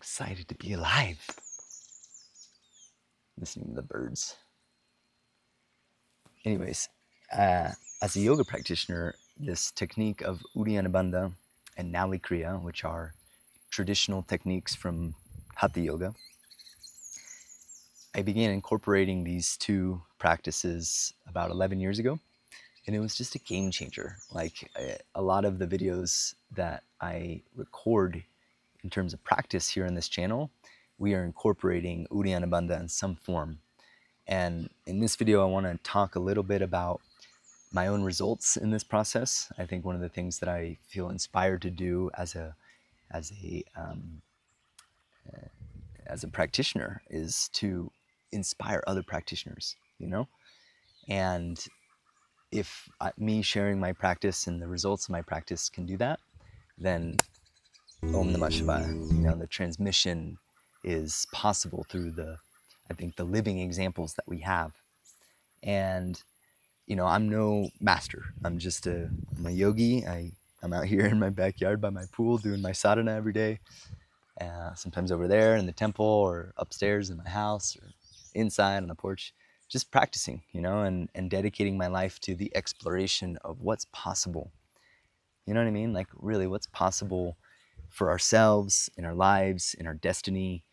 excited to be alive. Listening to the birds. Anyways, as a yoga practitioner, this technique of Uddiyana Bandha and Nali Kriya, which are traditional techniques from Hatha Yoga, I began incorporating these two practices about 11 years ago, and it was just a game changer. Like a lot of the videos that I record in terms of practice here on this channel, we are incorporating Uddiyana Bandha in some form. And in this video, I want to talk a little bit about my own results in this process. I think one of the things that I feel inspired to do as a practitioner is to inspire other practitioners, And if me sharing my practice and the results of my practice can do that, then Om Namah Shivaya. The transmission is possible through the living examples that we have. And, I'm no master. I'm a yogi. I'm out here in my backyard by my pool doing my sadhana every day. Sometimes over there in the temple or upstairs in my house or inside on the porch, just practicing, and dedicating my life to the exploration of what's possible. You know what I mean? Like really what's possible for ourselves, in our lives, in our destiny,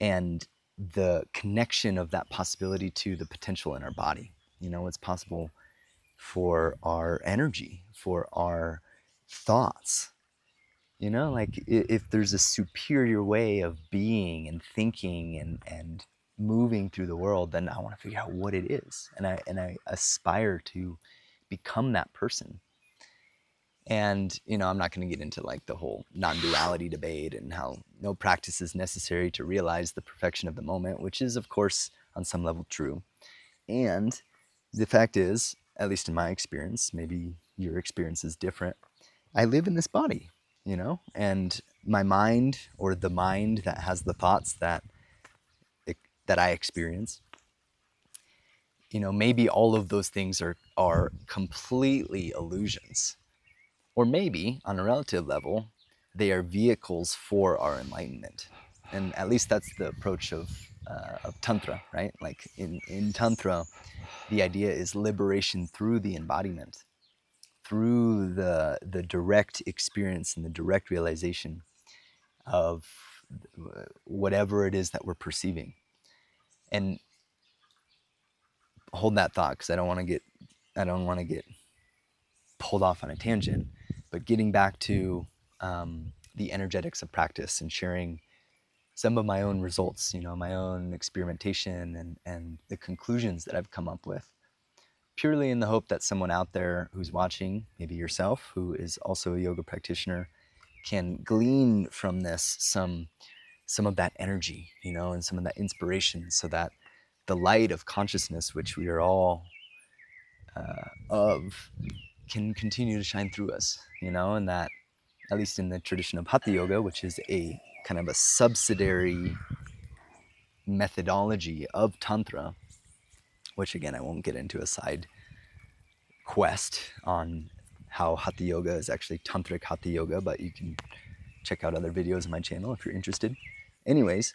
and the connection of that possibility to the potential in our body. What's possible for our energy, for our thoughts. Like if there's a superior way of being and thinking and moving through the world, then I want to figure out what it is. And I aspire to become that person. And, I'm not going to get into like the whole non-duality debate and how no practice is necessary to realize the perfection of the moment, which is, of course, on some level true. And the fact is, at least in my experience, maybe your experience is different, I live in this body, and my mind, or the mind that has the thoughts that I experience, maybe all of those things are completely illusions. Or maybe, on a relative level, they are vehicles for our enlightenment. And at least that's the approach of Tantra, right? Like in Tantra, the idea is liberation through the embodiment, through the direct experience and the direct realization of whatever it is that we're perceiving. And hold that thought, because I don't want to get pulled off on a tangent. But getting back to the energetics of practice and sharing some of my own results, my own experimentation and the conclusions that I've come up with, purely in the hope that someone out there who's watching, maybe yourself, who is also a yoga practitioner, can glean from this some of that energy, and some of that inspiration, so that the light of consciousness, which we are all of, can continue to shine through us, and that, at least in the tradition of Hatha Yoga, which is a kind of a subsidiary methodology of Tantra, which again, I won't get into a side quest on how Hatha Yoga is actually Tantrik Hatha Yoga, but you can check out other videos on my channel if you're interested. Anyways,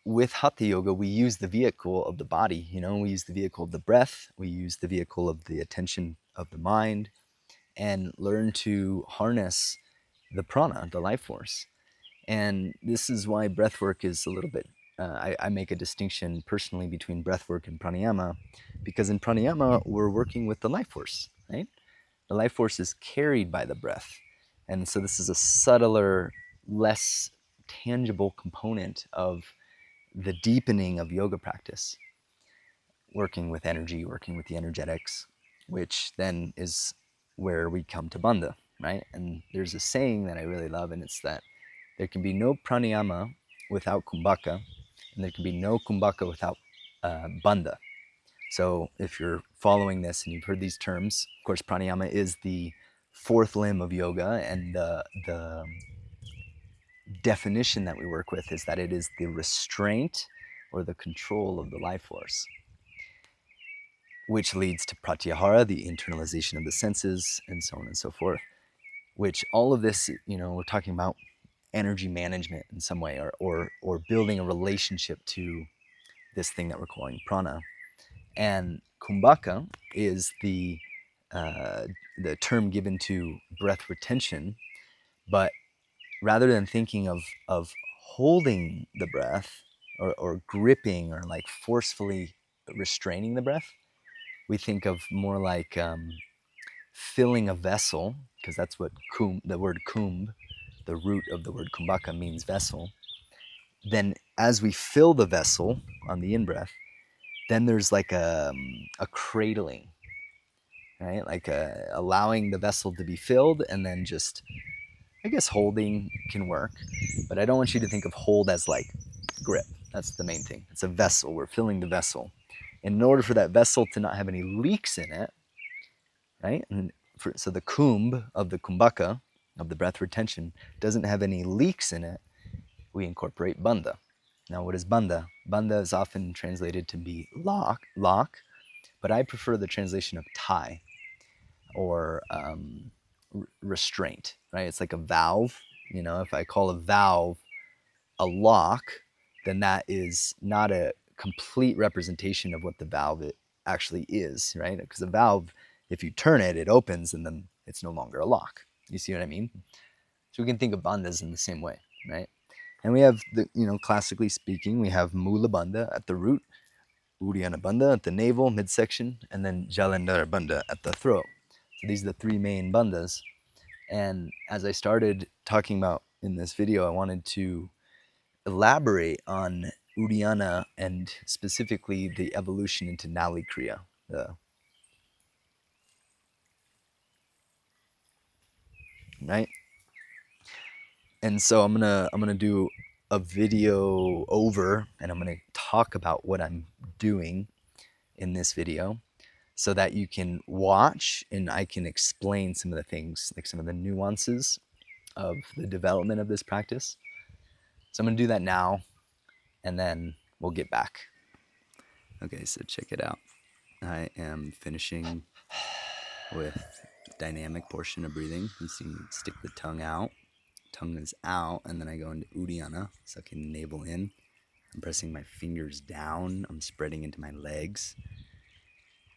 with Hatha Yoga, we use the vehicle of the body, we use the vehicle of the breath, we use the vehicle of the attention of the mind, and learn to harness the prana, the life force. And this is why breathwork is a little bit, I make a distinction personally between breathwork and pranayama, because in pranayama, we're working with the life force, right? The life force is carried by the breath. And so this is a subtler, less tangible component of the deepening of yoga practice, working with energy, working with the energetics, which then is where we come to bandha, right? And there's a saying that I really love, and it's that there can be no pranayama without kumbhaka, and there can be no kumbhaka without bandha. So if you're following this and you've heard these terms, of course, pranayama is the fourth limb of yoga, and the definition that we work with is that it is the restraint or the control of the life force, which leads to pratyahara, the internalization of the senses, and so on and so forth. Which all of this, we're talking about energy management in some way, or building a relationship to this thing that we're calling prana. And kumbhaka is the term given to breath retention, but rather than thinking of holding the breath or gripping or like forcefully restraining the breath, we think of more like filling a vessel, because that's what the word kumbh, the root of the word kumbhaka, means vessel. Then as we fill the vessel on the in-breath, then there's like a cradling, right? Like allowing the vessel to be filled, and then just, I guess holding can work, but I don't want you to think of hold as like grip. That's the main thing. It's a vessel. We're filling the vessel. And in order for that vessel to not have any leaks in it, right? And so the kumbh of the kumbhaka, of the breath retention, doesn't have any leaks in it. We incorporate bandha. Now, what is bandha? Bandha is often translated to be lock, but I prefer the translation of tie, or restraint, right? It's like a valve. You know, if I call a valve a lock, then that is not a complete representation of what the valve it actually is, right? Because a valve, if you turn it, it opens, and then it's no longer a lock. You see what I mean? So we can think of bandhas in the same way, right? And we have the, classically speaking, we have Mula Bandha at the root, Uddiyana Bandha at the navel, midsection, and then Jalandhara Bandha at the throat. So these are the three main bandhas. And as I started talking about in this video, I wanted to elaborate on Uddiyana, and specifically the evolution into Nali Kriya. Right? And so I'm gonna do a video over, and I'm gonna talk about what I'm doing in this video, so that you can watch and I can explain some of the things, like some of the nuances of the development of this practice. So I'm gonna do that now, and then we'll get back. Okay, so check it out. I am finishing with dynamic portion of breathing. You see, stick the tongue out. Tongue is out, and then I go into Uddiyana, sucking the navel in. I'm pressing my fingers down. I'm spreading into my legs.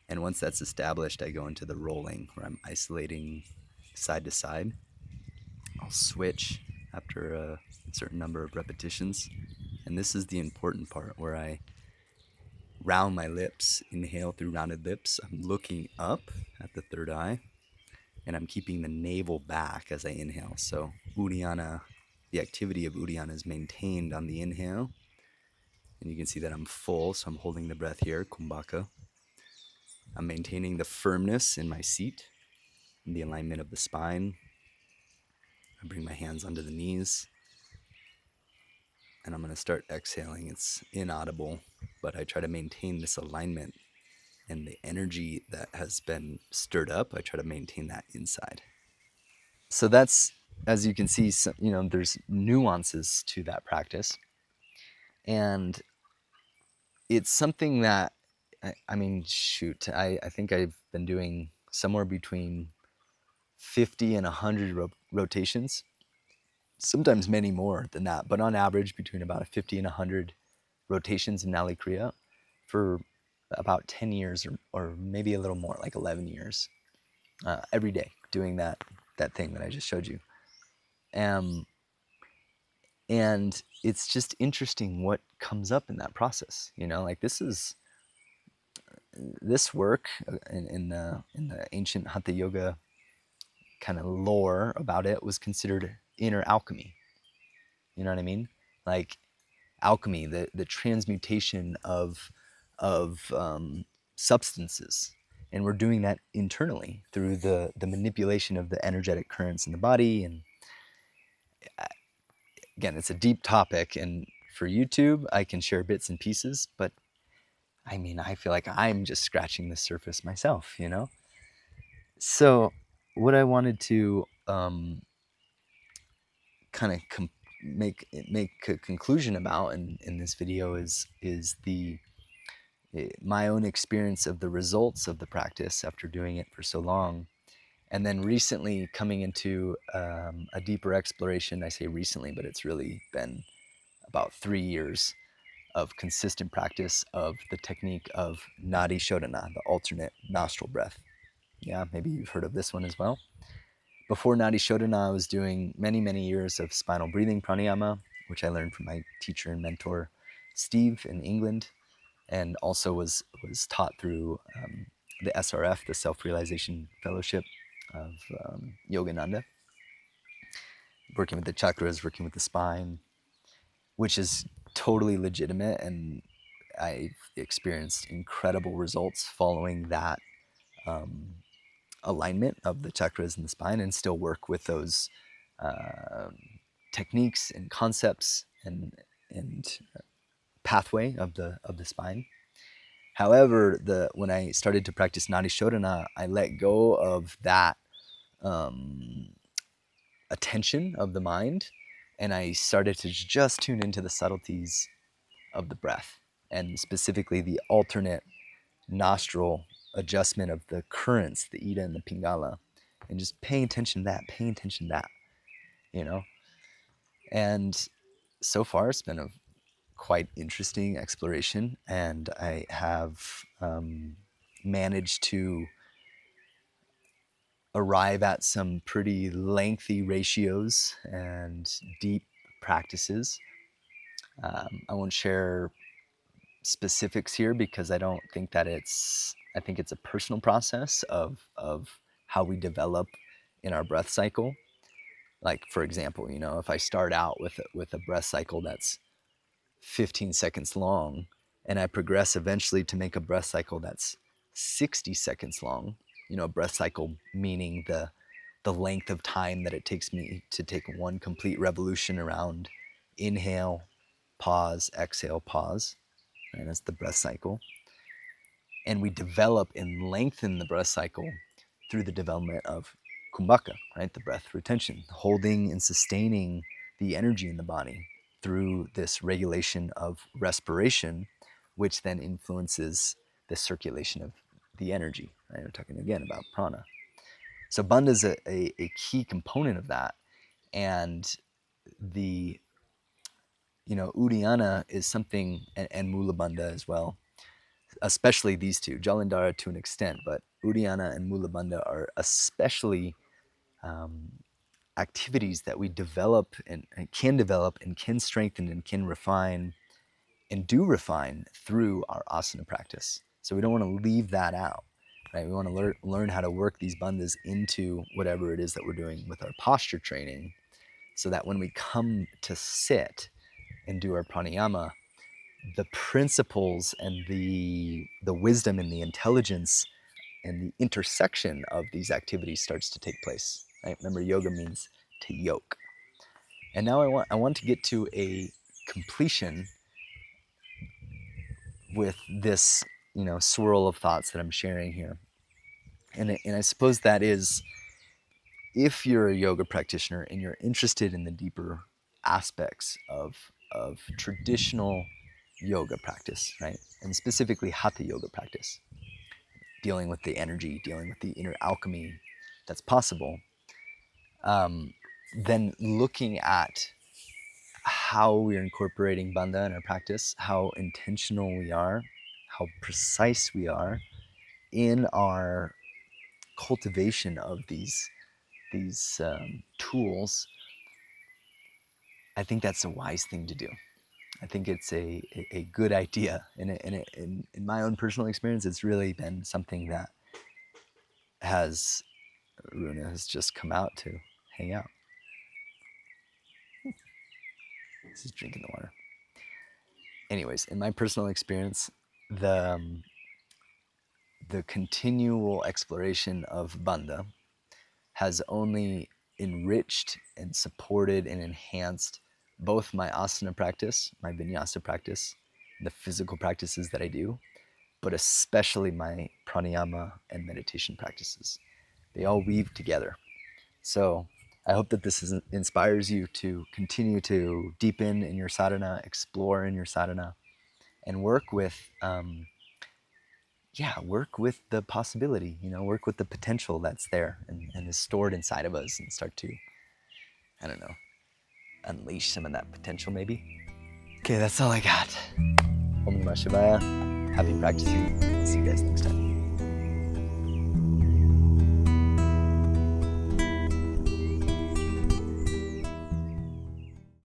And once that's established, I go into the rolling, where I'm isolating side to side. I'll switch after a certain number of repetitions. And this is the important part, where I round my lips, inhale through rounded lips. I'm looking up at the third eye, and I'm keeping the navel back as I inhale. So Uddiyana, the activity of Uddiyana is maintained on the inhale. And you can see that I'm full, so I'm holding the breath here, kumbhaka. I'm maintaining the firmness in my seat, in the alignment of the spine. I bring my hands under the knees. And I'm going to start exhaling. It's inaudible, but I try to maintain this alignment, and the energy that has been stirred up, I try to maintain that inside. So that's, as you can see, there's nuances to that practice. And it's something that, I think I've been doing somewhere between 50 and 100 rotations, sometimes many more than that, but on average between about 50 and 100 rotations in Nali Kriya for about 10 years, or maybe a little more, like 11 years, every day doing that thing that I just showed you. And it's just interesting what comes up in that process. Like this work in the ancient Hatha Yoga kind of lore about it was considered inner alchemy. You know what I mean? Like alchemy, the transmutation of substances. And we're doing that internally through the manipulation of the energetic currents in the body. And again, it's a deep topic, and for YouTube, I can share bits and pieces, but I feel like I'm just scratching the surface myself, So what I wanted to kind of make a conclusion about in this video is my own experience of the results of the practice after doing it for so long, And then recently coming into a deeper exploration. I say recently, but it's really been about 3 years of consistent practice of the technique of Nadi Shodhana, the alternate nostril breath. Yeah, maybe you've heard of this one as well. Before Nadi Shodhana, I was doing many, many years of spinal breathing pranayama, which I learned from my teacher and mentor, Steve, in England, and also was taught through the SRF, the Self-Realization Fellowship of Yogananda, working with the chakras, working with the spine, which is totally legitimate, and I've experienced incredible results following that alignment of the chakras and the spine, and still work with those techniques and concepts and pathway of the spine. However, when I started to practice Nadi Shodhana, I let go of that attention of the mind, and I started to just tune into the subtleties of the breath, and specifically the alternate nostril adjustment of the currents, the Ida and the Pingala, and just paying attention to that, you know? And so far, it's been a quite interesting exploration, and I have managed to arrive at some pretty lengthy ratios and deep practices. I won't share specifics here because I don't think that I think it's a personal process of how we develop in our breath cycle. Like, for example, if I start out with a breath cycle that's 15 seconds long, and I progress eventually to make a breath cycle that's 60 seconds long, a breath cycle meaning the length of time that it takes me to take one complete revolution around inhale, pause, exhale, pause. Right? That's the breath cycle. And we develop and lengthen the breath cycle through the development of kumbhaka, right? The breath retention, holding and sustaining the energy in the body through this regulation of respiration, which then influences the circulation of the energy. Right? We're talking again about prana. So bandha is a key component of that. And the, Uddiyana is something, and Mula bandha as well, especially these two, Jalandhara to an extent, but Uddiyana and Mula bandha are especially activities that we develop and can strengthen and can refine and do refine through our asana practice. So we don't want to leave that out, right? We want to learn how to work these bandhas into whatever it is that we're doing with our posture training, so that when we come to sit and do our pranayama, the principles and the wisdom and the intelligence and the intersection of these activities starts to take place. Right? Remember, yoga means to yoke. And now I want to get to a completion with this, swirl of thoughts that I'm sharing here. And I suppose that is, if you're a yoga practitioner and you're interested in the deeper aspects of traditional yoga practice, right? And specifically Hatha Yoga practice, dealing with the energy, dealing with the inner alchemy that's possible, then looking at how we're incorporating bandha in our practice, how intentional we are, how precise we are in our cultivation of these tools, I think that's a wise thing to do. I think it's a good idea. And in my own personal experience, it's really been something that Runa has just come out to hang out. He's drinking the water. Anyways, in my personal experience, the continual exploration of bandha has only enriched and supported and enhanced both my asana practice, my vinyasa practice, the physical practices that I do, but especially my pranayama and meditation practices. They all weave together. So I hope that this inspires you to continue to deepen in your sadhana, explore in your sadhana, and work with yeah, work with the possibility, work with the potential that's there and is stored inside of us, and start to, I don't know, unleash some of that potential maybe. Okay, that's all I got. Om Namah Shivaya. Happy practicing. See you guys next time.